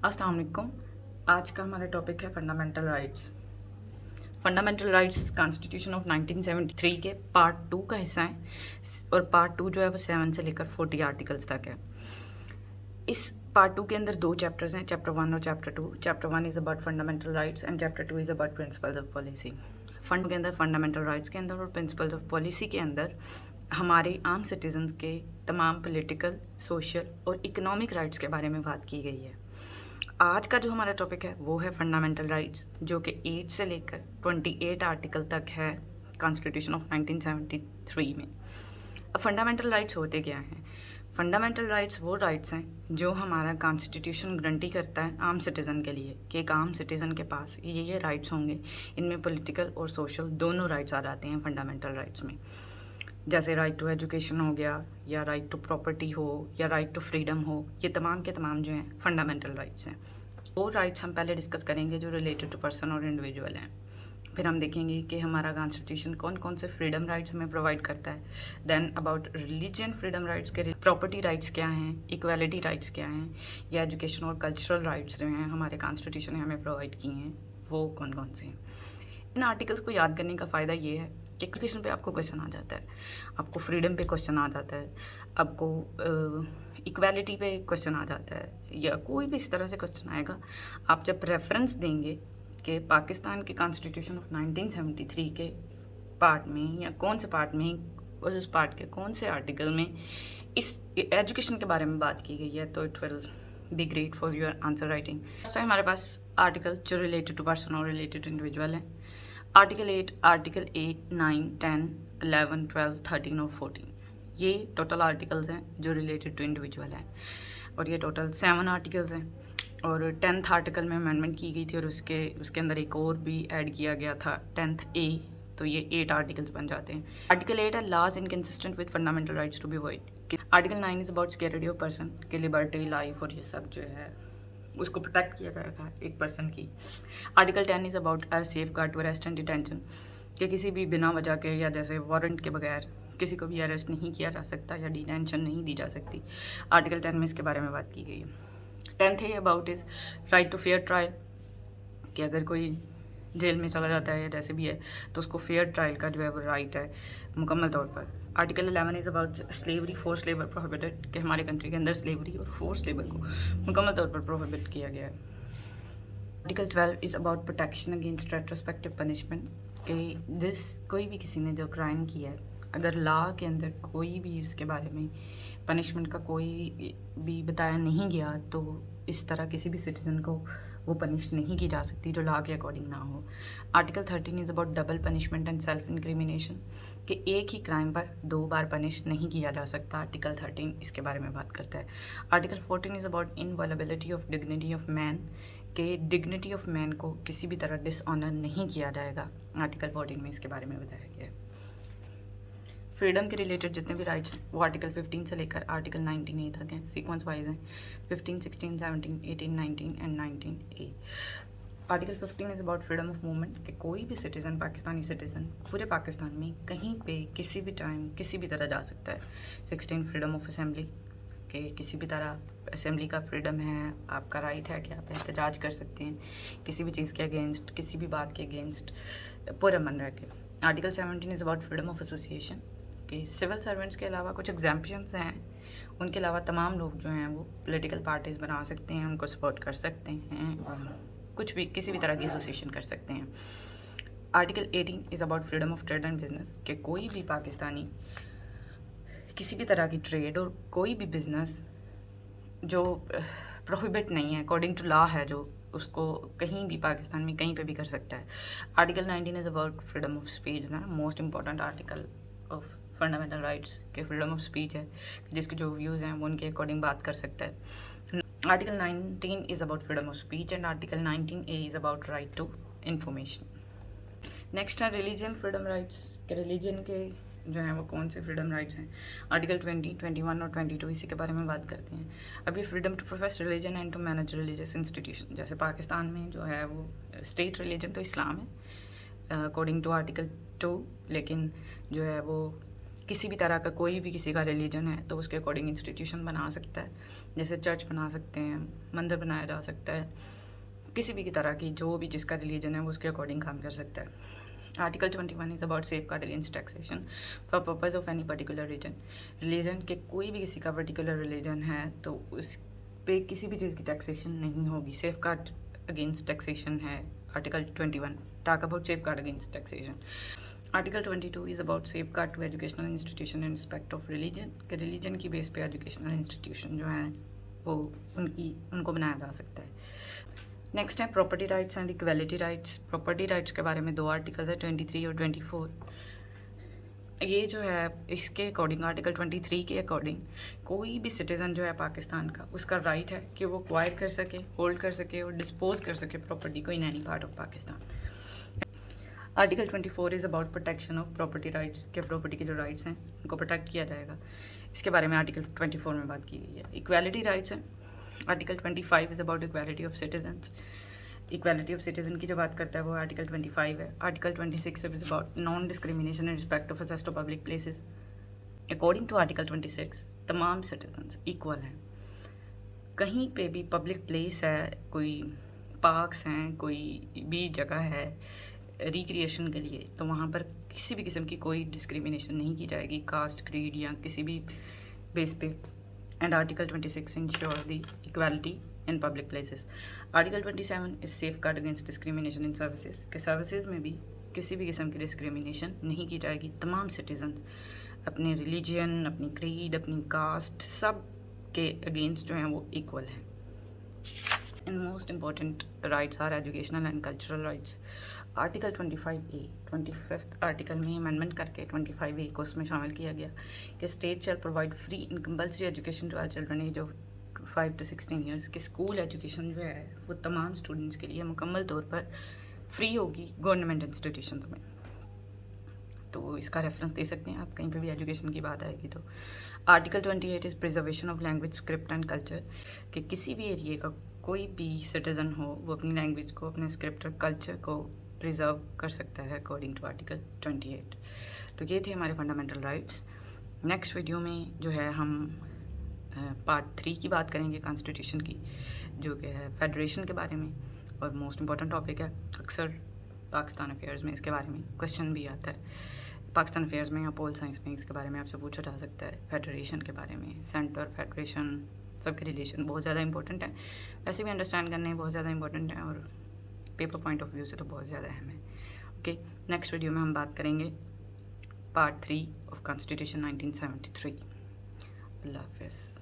अस्सलाम वालेकुम। आज का हमारा टॉपिक है fundamental rights. Fundamental rights constitution of 1973 के पार्ट 2 का हिस्सा है और पार्ट 2 जो है वो 7 से लेकर 40 आर्टिकल्स तक है। इस पार्ट 2 के अंदर 2 चैप्टर्स हैं, चैप्टर 1 और chapter 2। Chapter 1 is about fundamental rights and chapter 2 is about principles of policy. Fund के अंदर फंडामेंटल राइट्स के अंदर और प्रिंसिपल्स ऑफ पॉलिसी के अंदर हमारे आम सिटीजन्स के तमाम पॉलिटिकल, सोशल और इकोनॉमिक राइट्स के बारे में बात की गई है। आज का जो हमारा टॉपिक है वो है फंडामेंटल राइट्स, जो कि 8 से लेकर 28 आर्टिकल तक है कॉन्स्टिट्यूशन ऑफ 1973 में। अब फंडामेंटल राइट्स होते क्या हैं? फंडामेंटल राइट्स वो राइट्स हैं जो हमारा कॉन्स्टिट्यूशन गारंटी करता है आम सिटीज़न के लिए कि एक आम सिटीज़न के पास ये राइट्स होंगे। इनमें पॉलिटिकल और सोशल दोनों राइट्स आ जाते हैं फंडामेंटल राइट्स में। जैसे राइट टू एजुकेशन हो गया, या राइट टू प्रॉपर्टी हो, या राइट टू फ्रीडम हो, ये तमाम के तमाम जो हैं फंडामेंटल राइट्स हैं। वो राइट्स हम पहले डिस्कस करेंगे जो रिलेटेड टू पर्सन और इंडिविजुअल हैं। फिर हम देखेंगे कि हमारा कॉन्स्टिट्यूशन कौन कौन से फ्रीडम राइट्स हमें प्रोवाइड करता है। Then about religion freedom rights के प्रॉपर्टी राइट्स क्या हैं, इक्वालिटी राइट्स क्या हैं, या एजुकेशन और कल्चरल राइट्स जो हैं हमारे कॉन्स्टिट्यूशन ने हमें प्रोवाइड किए हैं वो कौन कौन से हैं। इन आर्टिकल्स को याद करने का फ़ायदा ये है कि एजुकेशन पे आपको क्वेश्चन आ जाता है, आपको फ्रीडम पे क्वेश्चन आ जाता है, आपको इक्वालिटी पे क्वेश्चन आ जाता है, या कोई भी इस तरह से क्वेश्चन आएगा। आप जब रेफरेंस देंगे कि पाकिस्तान के कॉन्स्टिट्यूशन ऑफ 1973 के पार्ट में या कौन से पार्ट में और उस पार्ट के कौन से आर्टिकल में इस एजुकेशन के बारे में बात की गई है, तो it will be great for your answer writing. First time हमारे पास आर्टिकल जो रिलेटेड टू पर्सन और रिलेटेड टू इंडिविजुअल है। आर्टिकल 8, 9, 10, 11, 12, 13 और 14 ये टोटल आर्टिकल्स हैं जो रिलेटेड टू इंडिविजुअल हैं, और ये टोटल 7 आर्टिकल्स हैं। और 10th आर्टिकल में अमेंडमेंट की गई थी और उसके अंदर एक और भी ऐड किया गया था 10th A, तो ये 8 आर्टिकल्स बन जाते हैं। आर्टिकल 8 है laws inconsistent with fundamental rights to be avoid. Article 9 is about security of person के लिबर्टी, लाइफ और ये सब जो है उसको प्रोटेक्ट किया गया था एक पर्सन की। Article 10 is about a safeguard to arrest and detention, कि किसी भी बिना वजह के या जैसे वारंट के बगैर किसी को भी अरेस्ट नहीं किया जा सकता या डिटेंशन नहीं दी जा सकती। आर्टिकल 10 में इसके बारे में बात की गई है। 10th है about is right to fair trial, कि अगर कोई जेल में चला जाता है या जैसे भी है तो उसको फेयर ट्रायल का जो है वो राइट है मुकम्मल तौर पर। Article 11 is about slavery, force labour prohibited, कि हमारे कंट्री के अंदर स्लेवरी और फोर्स लेबर को मुकम्मल तौर पर प्रोहिबिट किया गया है। Article 12 is about protection against retrospective punishment, कि जिस कोई भी किसी ने जो क्राइम किया है, अगर लॉ के अंदर कोई भी उसके बारे में पनिशमेंट का कोई भी बताया नहीं गया तो इस तरह किसी भी सिटीज़न को वो पनिश नहीं की जा सकती जो लॉ के अकॉर्डिंग ना हो। Article 13 is about double punishment and self incrimination, कि एक ही क्राइम पर 2 बार पनिश नहीं किया जा सकता। आर्टिकल 13 इसके बारे में बात करता है। Article 14 is about inviolability of dignity of man, कि डिग्निटी ऑफ मैन को किसी भी तरह डिसऑनर नहीं किया जाएगा। आर्टिकल 14 में इसके बारे में बताया गया है। फ्रीडम के रिलेटेड जितने भी राइट्स हैं वो आर्टिकल 15 से लेकर आर्टिकल 19A तक हैं, सीक्वेंस वाइज हैं। 15, 16, 17, 18, 19 and 19A। Article 15 is about freedom of movement, कि कोई भी सिटीज़न, पाकिस्तानी सिटीज़न पूरे पाकिस्तान में कहीं पे किसी भी टाइम किसी भी तरह जा सकता है। 16 फ्रीडम ऑफ असेंबली, कि किसी भी तरह असेंबली का फ्रीडम है, आपका राइट है कि आप एहतजाज कर सकते हैं किसी भी चीज़ के अगेंस्ट, किसी भी बात के अगेंस्ट पूरा मन रह के। Article 17 is about freedom of association, कि सिविल सर्वेंट्स के अलावा कुछ एग्जाम्पशंस हैं, उनके अलावा तमाम लोग जो हैं वो पॉलिटिकल पार्टीज़ बना सकते हैं, उनको सपोर्ट कर सकते हैं और कुछ भी किसी भी तरह की एसोसिएशन कर सकते हैं। Article 18 is about freedom of trade and business, कि कोई भी पाकिस्तानी किसी भी तरह की ट्रेड और कोई भी बिज़नेस जो प्रोहिबिट नहीं है, अकॉर्डिंग टू लॉ है, जो उसको कहीं भी पाकिस्तान में कहीं पे भी कर सकता है। Article 19 is about freedom of speech, ना most important article of fundamental rights के फ्रीडम ऑफ स्पीच है, जिसके जो व्यूज़ हैं वो उनके अकॉर्डिंग बात कर सकता है। Article 19 is about freedom of speech and article 19A is about right to information. Next है रिलीजन फ्रीडम राइट्स, के रिलीजन के जो हैं वो कौन से फ्रीडम राइट्स हैं। आर्टिकल 20, 21 और 22 इसी के बारे में बात करते हैं। अब ये freedom to profess religion and to manage religious institution, जैसे पाकिस्तान में जो है वो स्टेट रिलीजन तो इस्लाम है अकॉर्डिंग टू आर्टिकल 2, लेकिन जो है वो किसी भी तरह का कोई भी किसी का रिलीजन है तो उसके अकॉर्डिंग इंस्टीट्यूशन बना सकता है, जैसे चर्च बना सकते हैं, मंदिर बनाया जा सकता है, किसी भी की तरह की जो भी जिसका रिलीजन है वो उसके अकॉर्डिंग काम कर सकता है। Article 21 is about safeguard against taxation for purpose of any particular religion के कोई भी किसी का पर्टिकुलर रिलीजन है तो उस पे किसी भी चीज़ की टैक्सेशन नहीं होगी। सेफ गार्ड अगेंस्ट टैक्सेशन है article 21, talk about safeguard against taxation. Article 22 is about safeguard to educational institution in respect of religion के रिलीजन की बेस पे एजुकेशनल इंस्टीट्यूशन जो हैं वो उनको बनाया जा सकता है। नेक्स्ट है property rights and equality rights. Property rights के बारे में 2 आर्टिकल्स है 23 और 24। ये जो है इसके अकॉर्डिंग आर्टिकल 23 के अकॉर्डिंग कोई भी सिटीज़न जो है पाकिस्तान का उसका राइट है कि वो एक्वायर कर सके, होल्ड कर सके और डिस्पोज कर सके प्रॉपर्टी को in any part of Pakistan. Article 24 is about protection of property rights के प्रॉपर्टी के जो राइट्स हैं उनको प्रोटेक्ट किया जाएगा, इसके बारे में आर्टिकल 24 में बात की गई है। इक्वालिटी राइट्स हैं article 25 is about equality of citizens. Equality of citizen की जो बात करता है वो आर्टिकल 25 है। Article 26 is about non discrimination in respect of access to public places. According to article 26 तमाम सिटीजन्स इक्वल हैं। कहीं पे भी पब्लिक प्लेस है, कोई पार्क्स हैं, कोई भी जगह है रिक्रिएशन के लिए, तो वहाँ पर किसी भी किस्म की कोई डिस्क्रिमिनेशन नहीं की जाएगी कास्ट, क्रीड या किसी भी बेस पे। And article 26 ensure the equality in public places. Article 27 is safe guard against discrimination in services के सर्विसेज में भी किसी भी किस्म की डिस्क्रिमिनेशन नहीं की जाएगी। तमाम सिटीजन अपने रिलीजन, अपनी क्रीड, अपनी कास्ट सब के अगेंस्ट जो हैं वो इक्वल हैं। In most important rights are educational and cultural rights. Article 25A 25th article में अमेंडमेंट करके 25A को उसमें शामिल किया गया कि state shall provide free and compulsory education to all children age of 5 to 16 years. कि स्कूल एजुकेशन जो है वो तमाम स्टूडेंट्स के लिए मुकम्मल तौर पर फ्री होगी गवर्नमेंट इंस्टीट्यूशंस में। तो इसका रेफरेंस दे सकते हैं आप कहीं पे भी एजुकेशन की बात आएगी तो। Article 28 is preservation of language, script and culture. कि किसी भी एरिए का कोई भी सिटीज़न हो वो अपनी लैंग्वेज को, अपने स्क्रिप्ट और कल्चर को प्रिजर्व कर सकता है अकॉर्डिंग टू आर्टिकल 28। तो ये थे हमारे फंडामेंटल राइट्स। नेक्स्ट वीडियो में जो है हम पार्ट 3 की बात करेंगे कॉन्स्टिट्यूशन की, जो कि है फेडरेशन के बारे में और मोस्ट इम्पॉर्टेंट टॉपिक है। अक्सर पाकिस्तान अफेयर्स में इसके बारे में क्वेश्चन भी आता है, पाकिस्तान अफेयर्स में या पोल साइंस में इसके बारे में आपसे पूछा जा सकता है। फेडरेशन के बारे में, सेंटर, फेडरेशन, सबके रिलेशन बहुत ज़्यादा इंपॉर्टेंट है, वैसे भी अंडरस्टैंड करने बहुत ज़्यादा इंपॉर्टेंट है और पेपर पॉइंट ऑफ व्यू से तो बहुत ज़्यादा अहम है। ओके, नेक्स्ट वीडियो में हम बात करेंगे पार्ट 3 ऑफ कॉन्स्टिट्यूशन 1973। अल्लाह हाफ़िज़।